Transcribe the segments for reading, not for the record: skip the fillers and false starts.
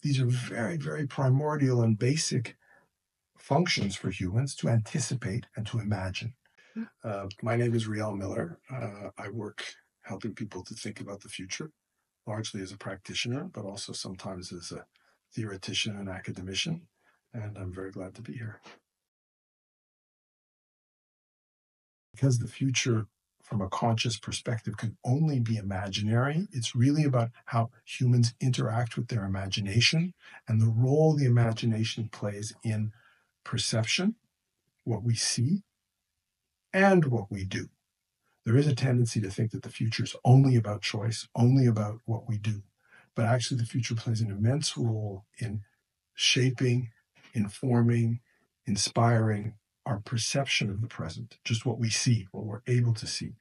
these are very, very primordial and basic functions for humans to anticipate and to imagine. My name is Riel Miller. I work helping people to think about the future, largely as a practitioner, but also sometimes as a theoretician and academician. And I'm very glad to be here. Because the future, from a conscious perspective, can only be imaginary, it's really about how humans interact with their imagination and the role the imagination plays in perception, what we see, and what we do. There is a tendency to think that the future is only about choice, only about what we do. But actually, the future plays an immense role in shaping, informing, inspiring our perception of the present, just what we see, what we're able to see.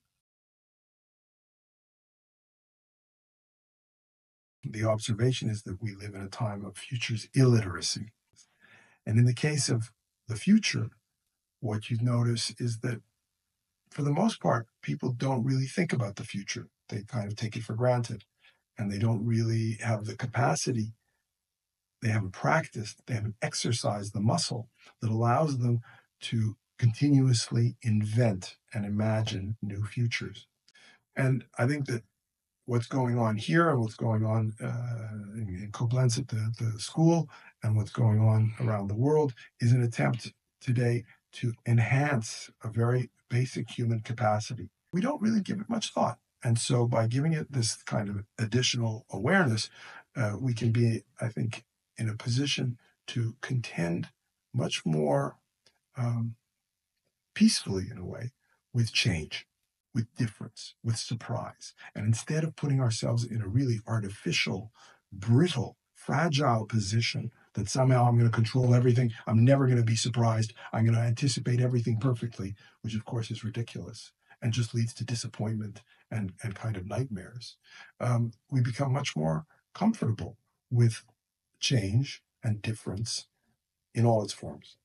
The observation is that we live in a time of futures illiteracy. And in the case of the future, what you notice is that for the most part, people don't really think about the future. They kind of take it for granted, and they don't really have the capacity. They haven't practiced, they haven't exercised the muscle that allows them to continuously invent and imagine new futures. And I think that what's going on here and what's going on in Koblenz at the school and what's going on around the world is an attempt today to enhance a very basic human capacity. We don't really give it much thought. And so by giving it this kind of additional awareness, we can be, I think, in a position to contend much more peacefully, in a way, with change, with difference, with surprise. And instead of putting ourselves in a really artificial, brittle, fragile position that somehow I'm going to control everything, I'm never going to be surprised, I'm going to anticipate everything perfectly, which of course is ridiculous and just leads to disappointment and kind of nightmares. We become much more comfortable with change and difference in all its forms.